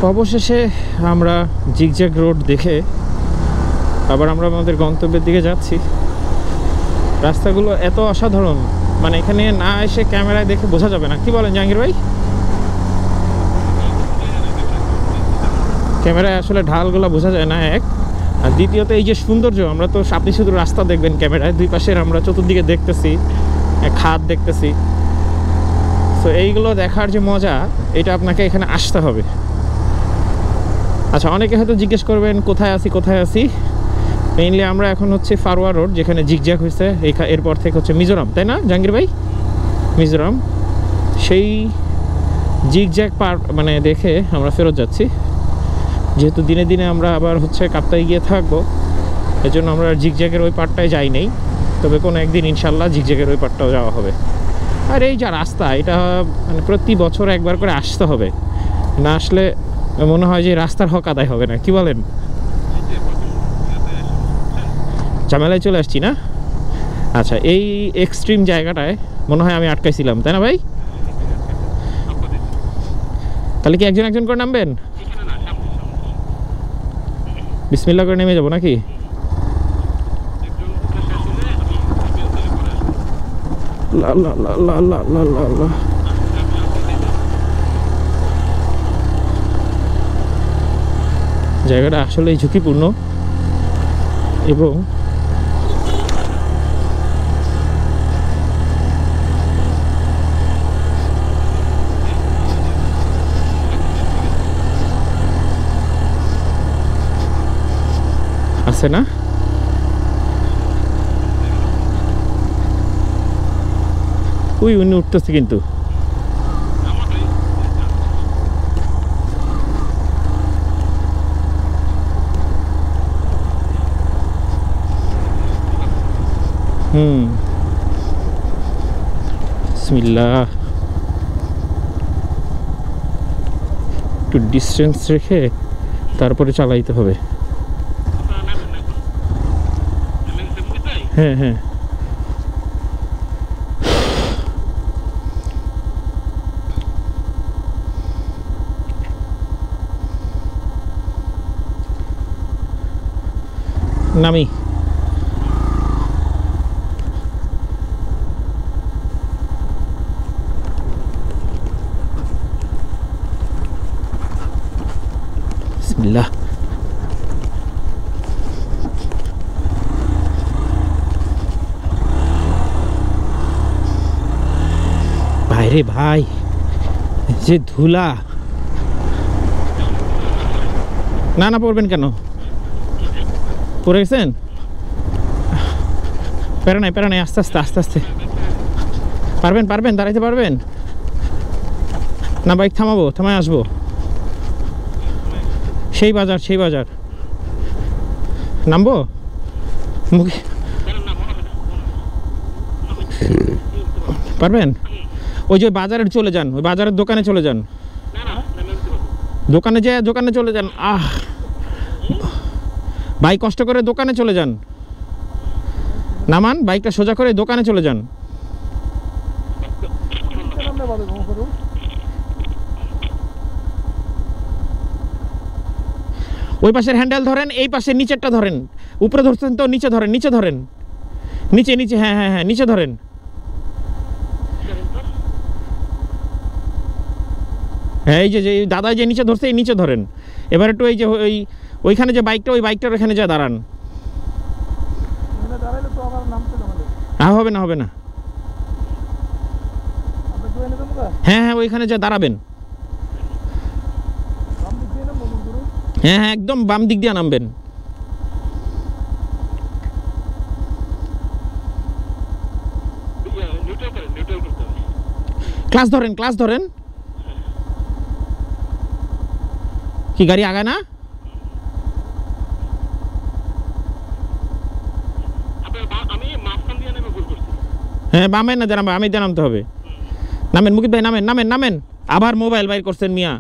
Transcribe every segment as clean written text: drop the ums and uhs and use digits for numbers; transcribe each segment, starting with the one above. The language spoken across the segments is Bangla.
অবশেষে আমরা জিগজ্যাগ রোড দেখে আবার আমরা আমাদের গন্তব্যের দিকে যাচ্ছি। রাস্তাগুলো এত অসাধারণ, মানে এখানে না এসে ক্যামেরায় দেখে বোঝা যাবে না। কি বলেন জাহাঙ্গীর ভাই? ক্যামেরায় আসলে ঢালগুলো বোঝা যায় না, এক। আর দ্বিতীয়ত এই যে সৌন্দর্য, আমরা তো আপনি শুধু রাস্তা দেখবেন ক্যামেরায়, দুই পাশের আমরা চতুর্দিকে দেখতেছি, খাদ দেখতেছি। তো এইগুলো দেখার যে মজা, এটা আপনাকে এখানে আসতে হবে। আচ্ছা, অনেকে হয়তো জিজ্ঞেস করবেন কোথায় আছি। মেইনলি আমরা এখন হচ্ছে ফারওয়া রোড, যেখানে জিগজ্যাগ হয়েছে। এরপর থেকে হচ্ছে মিজোরাম, তাই না জাহাঙ্গীর ভাই? মিজোরাম। সেই জিগজ্যাগ মানে দেখে আমরা ফেরত যাচ্ছি। যেহেতু দিনে দিনে আমরা আবার হচ্ছে কাপ্তাই গিয়ে থাকবো, এজন্য আমরা জিগজ্যাগের ওই পার্টটায় যাই নাই। তবে কোনো একদিন ইনশাল্লাহ জিগজ্যাগের ওই পার্টটাও যাওয়া হবে। আর এই যা রাস্তা, এটা মানে প্রতি বছর একবার করে আসতে হবে, না আসলে মনে হয় যে রাস্তার হক আদায় হবে না। কি বলেন? ঝামেলায় চলে আসছি না? আচ্ছা, এই এক্সট্রিম জায়গাটায় মনে হয় আমি আটকাইছিলাম, তাই না ভাই? তাহলে কি একজন একজন করে নামবেন? বিসমিল্লাহ করে নেমে যাবো নাকি? জায়গাটা আসলে ঝুঁকিপূর্ণ এবং আছে না? উনি উঠতেছে কিন্তু। বিসমিল্লাহ। একটু ডিস্টেন্স রেখে তারপরে চালাইতে হবে। হ্যাঁ হ্যাঁ, নামি। বিসমিল্লাহ। ভাইরে ভাই, যে ধুলা! না না, পড়বেন কেন? পড়ে গেছেন? প্যারা নাই, আস্তে আস্তে। পারবেন, দাঁড়াইতে পারবেন না? বাইক থামায় আসবো। সেই বাজার নামবো। পারবেন? ওই যে বাজারে চলে যান, ওই বাজারের দোকানে চলে যান, দোকানে চলে যান। ভাই কষ্ট করে দোকানে চলে যান, নামান বাইকটা সোজা করে দোকানে চলে যান। ওই পাশের হ্যান্ডেল ধরেন, এই পাশের নিচেরটা ধরেন। উপরে ধরছেন তো, নিচে ধরেন, নিচে। হ্যাঁ, নিচে ধরেন। হ্যাঁ, এই যে দাদা যে নিচে ধরছে, এই নিচে ধরেন। এবার একটু এই যে ওইখানে যে বাইকটা, ওই বাইকটার ওখানে যা দাঁড়ান। হবে না। হ্যাঁ, ওইখানে যা দাঁড়াবেন। হ্যাঁ, একদম বাম দিক দিয়ে নামবেন। ক্লাস ধরেন। কি গাড়ি আগায় না? হ্যাঁ, বামে না জানাবো, আমি জানাতে হবে। নামেন মুকিত ভাই, নামেন। আবার মোবাইল বাইর করছেন মিয়া,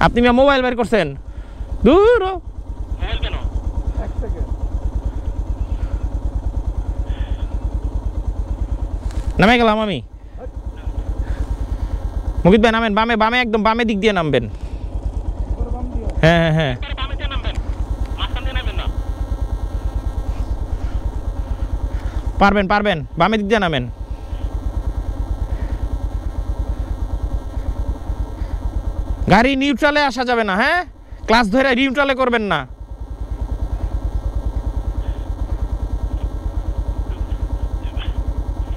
আপনি মিয়া মোবাইল বাইর করছেন। দূর নামে গেলাম আমি। মুকিত ভাই নামেন, বামে একদম বামে দিক দিয়ে নামবেন। হ্যাঁ হ্যাঁ হ্যাঁ পারবেন পারবেন, বামে দিক দিয়ে নামেন। গাড়ি নিউট্রালে আসা যাবে না, হ্যাঁ ক্লাস ধরে নিউট্রালে করবেন না।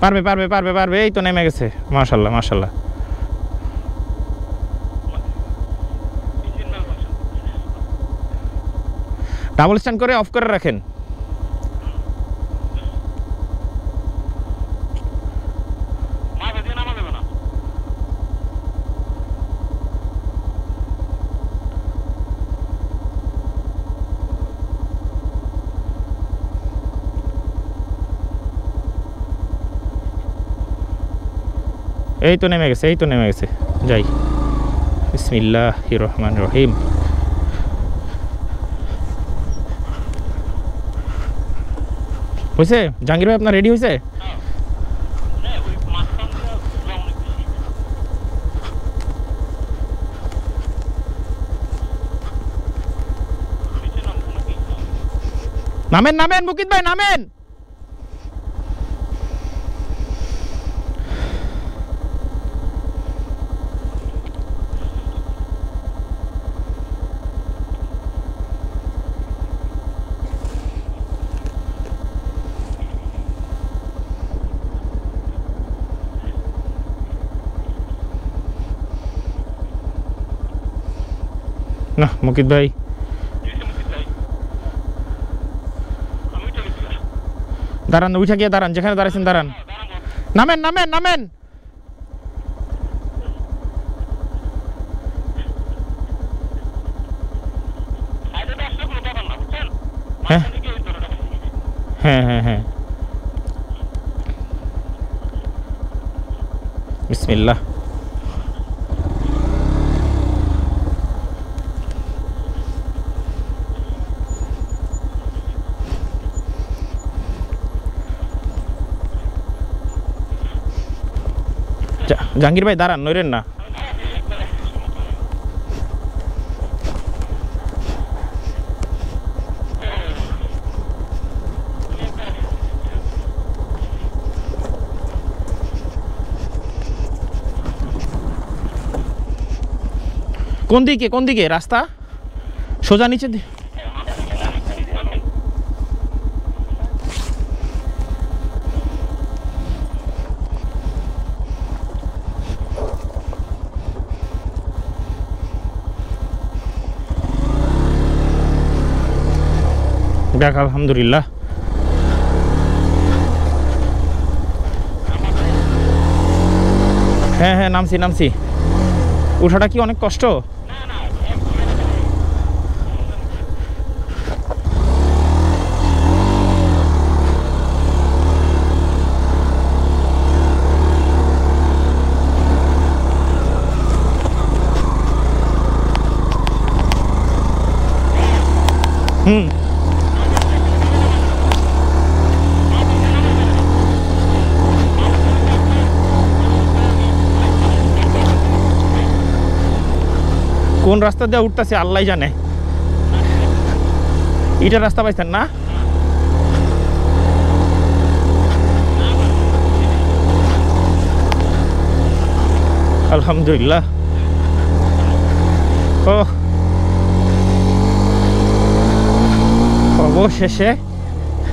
পারবে পারবে পারবে পারবে, এই তো নেমে গেছে, মাশাল্লাহ মাশাল্লাহ। ডাবল স্ট্যান্ড করে অফ করে রাখেন। এই তো নেমে গেছে, এই তো নেমে গেছে, যাই। বিসমিল্লাহির রহমানির রহিম। হয়েছে জাহাঙ্গীর ভাই, আপনার রেডি হয়েছে? নামেন নামেন মুকিত ভাই নামেন। না মুকিত ভাই, দাঁড়ান, উঠে গিয়ে দাঁড়ান, যেখানে দাঁড়াচ্ছেন দাঁড়ান। নামেন নামেন নামেন। হ্যাঁ হ্যাঁ হ্যাঁ হ্যাঁ বিসমিল্লাহ। জাহাঙ্গীর ভাই দাঁড়ান, নইরেন না। কোন দিকে কোন দিকে রাস্তা? সোজা নিচে দেখ, আলহামদুলিল্লাহ। হ্যাঁ হ্যাঁ নামছি নামছি। ওঠাটা কি অনেক কষ্ট? হুম কোন রাস্তা দিয়ে উঠতেছে আল্লাহ জানে। এটা রাস্তা পাইছেন না? আলহামদুলিল্লাহ। ও অবশেষে